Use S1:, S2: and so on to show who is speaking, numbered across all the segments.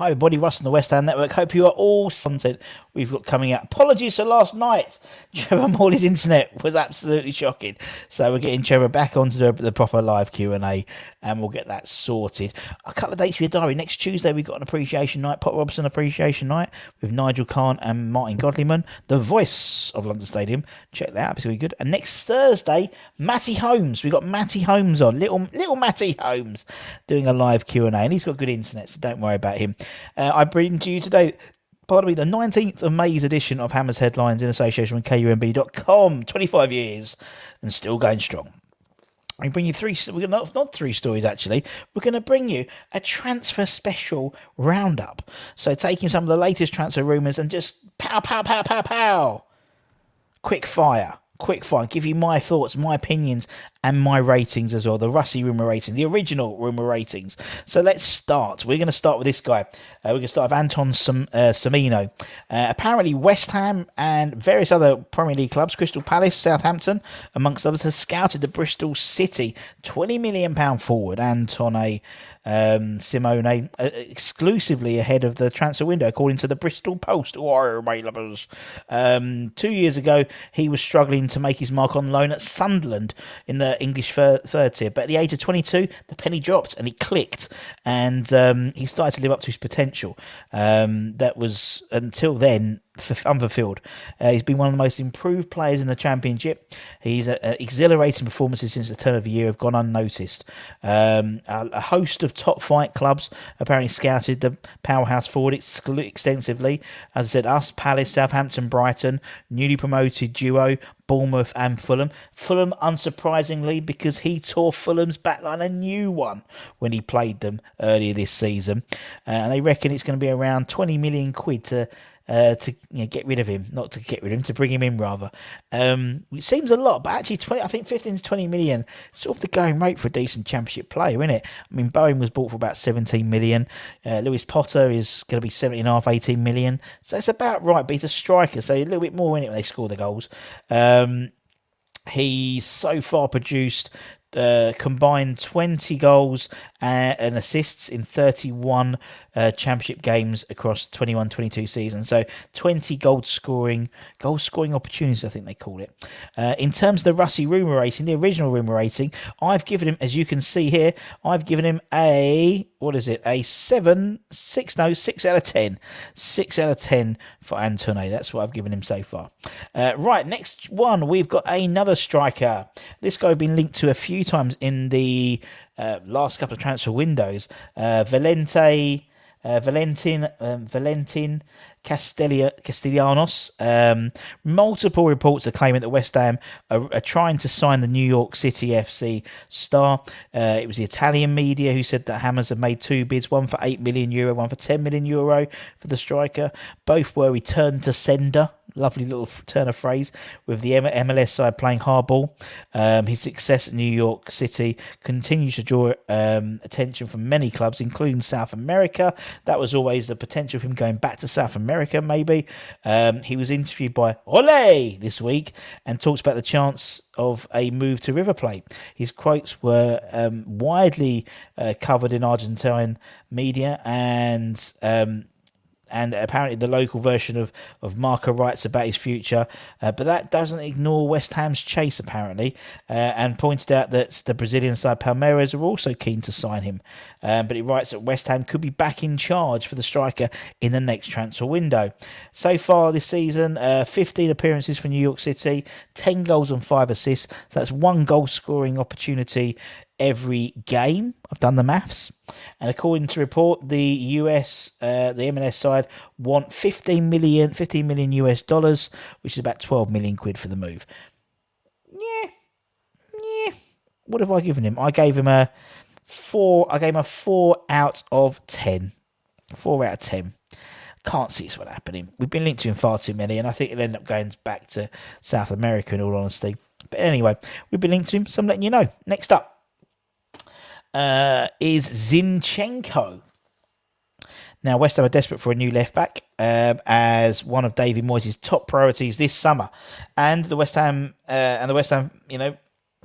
S1: Hi everybody, Russ on the West Ham Network. Hope you are all content we've got coming out. Apologies for last night. Trevor Morley's internet was absolutely shocking. So we're getting Trevor back onto the proper live Q&A and we'll get that sorted. A couple of dates for your diary. Next Tuesday we've got an appreciation night, Pop Robson appreciation night with Nigel Kahn and Martin Godliman, the voice of London Stadium. Check that out, it's really good. And next Thursday, Matty Holmes. We've got Matty Holmes on, little Matty Holmes, doing a live Q&A, and he's got good internet, so don't worry about him. I bring to you today, pardon me, the 19th of May's edition of Hammers Headlines in association with KUMB.com. 25 years and still going strong. We bring you not three stories actually. We're going to bring you a transfer special roundup. So taking some of the latest transfer rumours and just pow. Quick fire. Give you my thoughts, my opinions, and my ratings as well. The Rusty rumour rating, the original rumour ratings. So let's start. We're going to start with this guy. We're going to start with Antoine Semenyo. Apparently West Ham and various other Premier League clubs, Crystal Palace, Southampton, amongst others, have scouted the Bristol City £20 million forward Antoine Semenyo exclusively ahead of the transfer window, according to the Bristol Post. 2 years ago, he was struggling to make his mark on loan at Sunderland in the English third tier, but at the age of 22, the penny dropped and he clicked, and he started to live up to his potential. That was, until then, unfulfilled. He's been one of the most improved players in the Championship. He's exhilarating performances since the turn of the year have gone unnoticed. A host of top flight clubs apparently scouted the powerhouse forward extensively. As I said, us, Palace, Southampton, Brighton, newly promoted duo, Bournemouth and Fulham. Fulham, unsurprisingly, because he tore Fulham's backline a new one when he played them earlier this season. And they reckon it's going to be around 20 million quid to get rid of him, to bring him in rather. It seems a lot, but actually I think 15 to 20 million, sort of the going rate for a decent Championship player, isn't it? I mean, Bowen was bought for about 17 million. Lewis Potter is going to be 17.5, 18 million. So it's about right, but he's a striker, so a little bit more in it when they score the goals. He's so far produced combined 20 goals and assists in 31 Championship games across 21-22 season. So 20 goal scoring opportunities, I think they call it. In terms of the Rusty rumour rating, the original rumour rating, I've given him, as you can see here, I've given him a 6 out of 10. 6 out of 10 for Antoine. That's what I've given him so far. Right, next one, we've got another striker. This guy I've been linked to a few times in the last couple of transfer windows. Valentin Castellanos. Multiple reports are claiming that West Ham are trying to sign the New York City FC star. It was the Italian media who said that Hammers have made two bids, one for €8 million, one for €10 million for the striker. Both were returned to sender. Lovely little turn of phrase, with the MLS side playing hardball. His success at New York City continues to draw attention from many clubs, including South America. That was always the potential of him going back to South America, maybe. He was interviewed by Ole this week and talks about the chance of a move to River Plate. His quotes were widely covered in Argentine media, and apparently the local version of Marca writes about his future, but that doesn't ignore West Ham's chase, apparently, and pointed out that the Brazilian side Palmeiras are also keen to sign him. But it writes that West Ham could be back in charge for the striker in the next transfer window. So far this season, 15 appearances for New York City, 10 goals and 5 assists. So that's one goal scoring opportunity every game. I've done the maths. And according to report, the US, the MLS side want 15 million US dollars, which is about 12 million quid for the move. Yeah. What have I given him? I gave him a 4 out of 10. 4 out of 10. Can't see this one happening. We've been linked to him far too many, and I think he'll end up going back to South America, in all honesty. But anyway, we've been linked to him, so I'm letting you know. Next up is Zinchenko. Now, West Ham are desperate for a new left-back as one of David Moyes' top priorities this summer. And the West Ham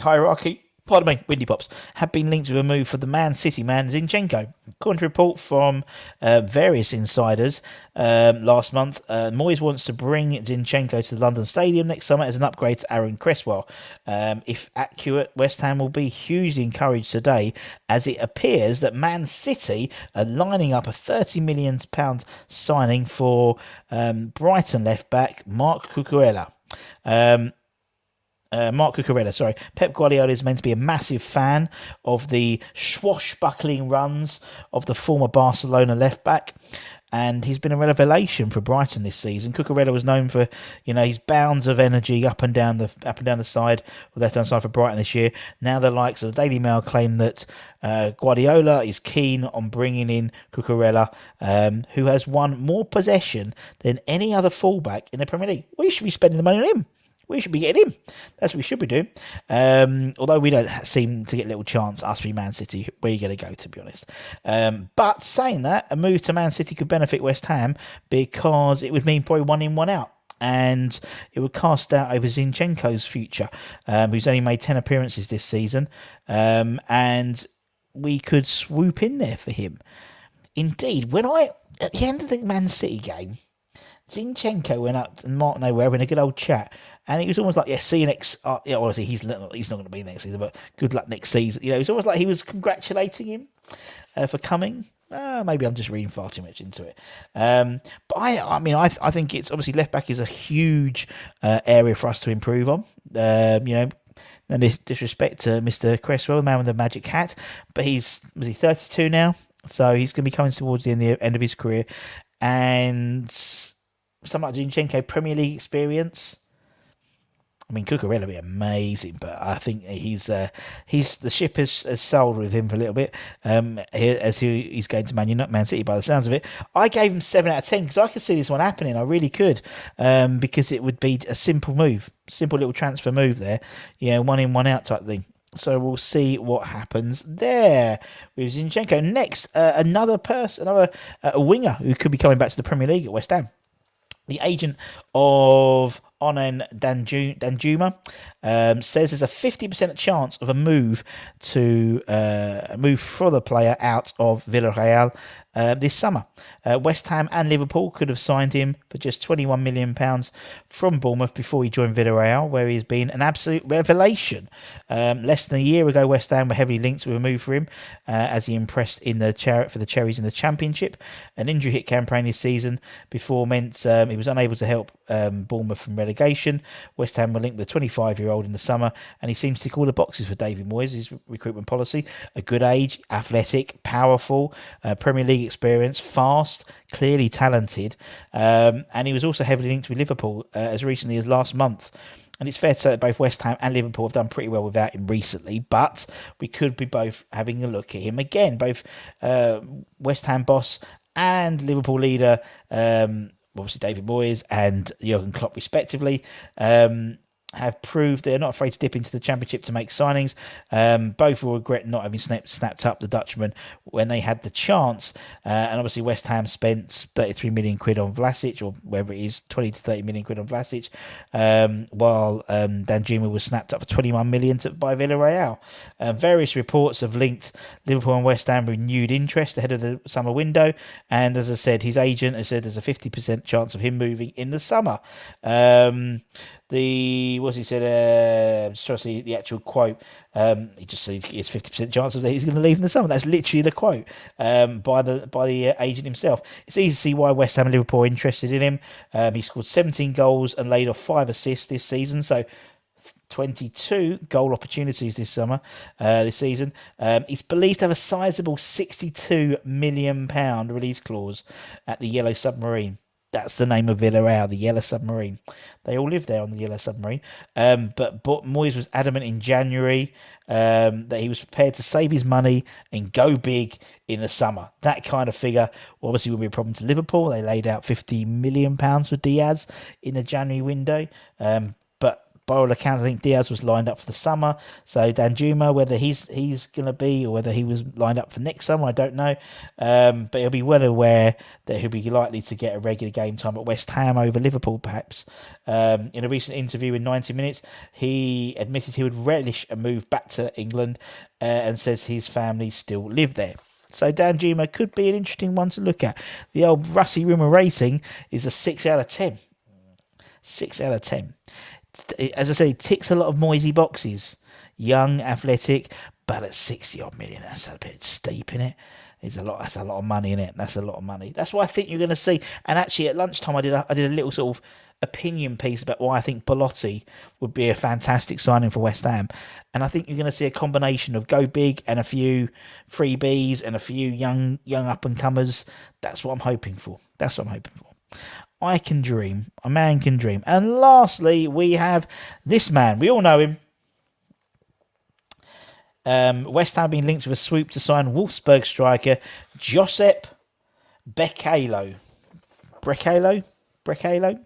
S1: hierarchy pardon me, Windy Pops, have been linked with a move for the Man City man Zinchenko. According to a report from various insiders last month, Moyes wants to bring Zinchenko to the London Stadium next summer as an upgrade to Aaron Cresswell. If accurate, West Ham will be hugely encouraged today, as it appears that Man City are lining up a £30 million signing for Brighton left-back Marc Cucurella. Marc Cucurella, sorry. Pep Guardiola is meant to be a massive fan of the swashbuckling runs of the former Barcelona left-back, and he's been a revelation for Brighton this season. Cucurella was known for, his bounds of energy up and down the side, or left-hand side for Brighton this year. Now the likes of the Daily Mail claim that Guardiola is keen on bringing in Cucurella, who has won more possession than any other fullback in the Premier League. We should be spending the money on him. We should be getting him. That's what we should be doing. Although we don't seem to get a little chance, us v Man City, where you're going to go, to be honest. But saying that, a move to Man City could benefit West Ham because it would mean probably 1 in, 1 out. And it would cast doubt over Zinchenko's future, who's only made 10 appearances this season. And we could swoop in there for him. Indeed, at the end of the Man City game, Zinchenko went up and Mark and I were having a good old chat, and he was almost like, see you next. Obviously, he's not going to be next season, but good luck next season. It was almost like he was congratulating him for coming. Maybe I'm just reading far too much into it. But I think it's obviously left back is a huge area for us to improve on. No disrespect to Mr. Cresswell, the man with the magic hat, but was he 32 now? So he's going to be coming towards the end of his career, and something like Zinchenko Premier League experience. I mean, Cucurella would be amazing, but I think he's the ship has sailed with him for a little bit. He's going to Man City by the sounds of it. I gave him 7 out of 10 because I could see this one happening. I really could, because it would be a simple little transfer move there. 1 in, 1 out type thing. So we'll see what happens there with Zinchenko. Next, another winger who could be coming back to the Premier League at West Ham. The agent of Arnaut Danjuma says there's a 50% chance of a move for the player out of Villarreal this summer. West Ham and Liverpool could have signed him for just £21 million from Bournemouth before he joined Villarreal, where he's been an absolute revelation. Less than a year ago, West Ham were heavily linked with a move for him, as he impressed in for the Cherries in the Championship. An injury hit campaign this season before meant he was unable to help Bournemouth from relegation. West Ham were linked with a 25-year-old in the summer, and he seems to tick all the boxes for David Moyes' recruitment policy. A good age, athletic, powerful, Premier League experience, fast, clearly talented, and he was also heavily linked with Liverpool as recently as last month. And it's fair to say that both West Ham and Liverpool have done pretty well without him recently, but we could be both having a look at him again. Both West Ham boss and Liverpool leader, obviously David Moyes and Jurgen Klopp respectively, have proved they're not afraid to dip into the Championship to make signings. Both will regret not having snapped up the Dutchman when they had the chance. And obviously West Ham spent 33 million quid on Vlasic, or wherever it is, 20 to 30 million quid on Vlasic, while Danjuma was snapped up for 21 million by Villarreal. Various reports have linked Liverpool and West Ham renewed interest ahead of the summer window. And as I said, his agent has said there's a 50% chance of him moving in the summer. The actual quote. He just said it's 50% chance of that he's going to leave in the summer. That's literally the quote by the agent himself. It's easy to see why West Ham and Liverpool are interested in him. He scored 17 goals and laid off 5 assists this season, so 22 goal opportunities this season. He's believed to have a sizable £62 million release clause at the Yellow Submarine. That's the name of Villarreal, the Yellow Submarine. They all live there on the Yellow Submarine. But Moyes was adamant in January that he was prepared to save his money and go big in the summer. That kind of figure obviously will be a problem to Liverpool. They laid out £50 million for Diaz in the January window. But by all accounts, I think Diaz was lined up for the summer. So Danjuma, whether he's going to be or whether he was lined up for next summer, I don't know. But he'll be well aware that he'll be likely to get a regular game time at West Ham over Liverpool, perhaps. In a recent interview in 90 Minutes, he admitted he would relish a move back to England and says his family still live there. So Danjuma could be an interesting one to look at. The old Rusty Rumour rating is a 6 out of 10. 6 out of 10. As I say, ticks a lot of Moisey boxes. Young, athletic, but at 60 odd million, that's a bit steep, in it. That's a lot of money in it. That's a lot of money. That's why I think you're going to see. And actually, at lunchtime, I did a little sort of opinion piece about why I think Belotti would be a fantastic signing for West Ham. And I think you're going to see a combination of go big and a few freebies and a few young up and comers. That's what I'm hoping for. I can dream. A man can dream. And lastly, we have this man. We all know him. West Ham being linked with a swoop to sign Wolfsburg striker Josip Brekalo.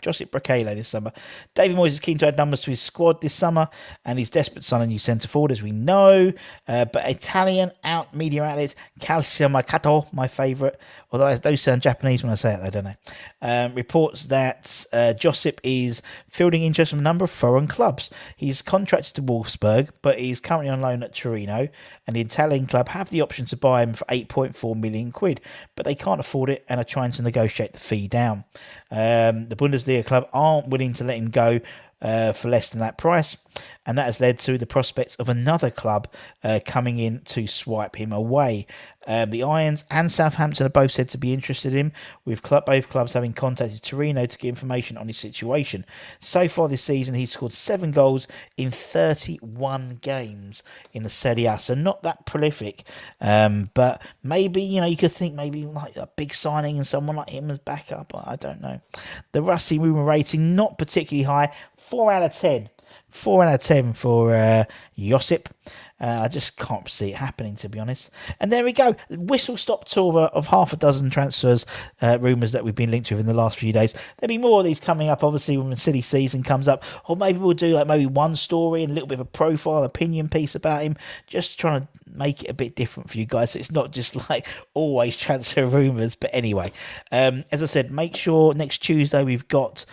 S1: Josip Brekalo this summer. David Moyes is keen to add numbers to his squad this summer, and he's desperate to sign a new centre forward, as we know. But Italian media outlet Calcio Mercato, my favourite, although those sound Japanese when I say it, though, don't they? Reports that Josip is fielding interest from a number of foreign clubs. He's contracted to Wolfsburg, but he's currently on loan at Torino, and the Italian club have the option to buy him for 8.4 million quid, but they can't afford it and are trying to negotiate the fee down. The Bundesliga club aren't willing to let him go for less than that price, and that has led to the prospects of another club coming in to swipe him away. The Irons and Southampton are both said to be interested in him, with both clubs having contacted Torino to get information on his situation. So far this season, he's scored 7 goals in 31 games in the Serie A, so not that prolific. But maybe, you could think maybe like a big signing and someone like him as backup. I don't know. The Rusty Rumour rating, not particularly high, 4 out of 10. 4 out of 10 for Josip. I just can't see it happening, to be honest. And there we go. Whistle-stop tour of half a dozen transfers, rumours that we've been linked with in the last few days. There'll be more of these coming up, obviously, when the silly season comes up. Or maybe we'll do maybe one story and a little bit of a profile, opinion piece about him. Just trying to make it a bit different for you guys. So it's not just like always transfer rumours. But anyway, as I said, make sure next Tuesday we've got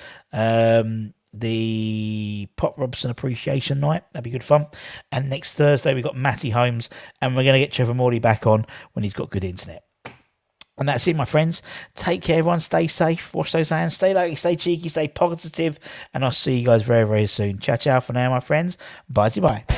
S1: the Pop Robson Appreciation Night. That'd be good fun. And next Thursday we've got Matty Holmes, and we're going to get Trevor Morley back on when he's got good internet. And that's it, my friends. Take care, everyone. Stay safe. Wash those hands. Stay lucky, stay cheeky, stay positive. And I'll see you guys very, very soon. Ciao, ciao for now, my friends. Bye-bye.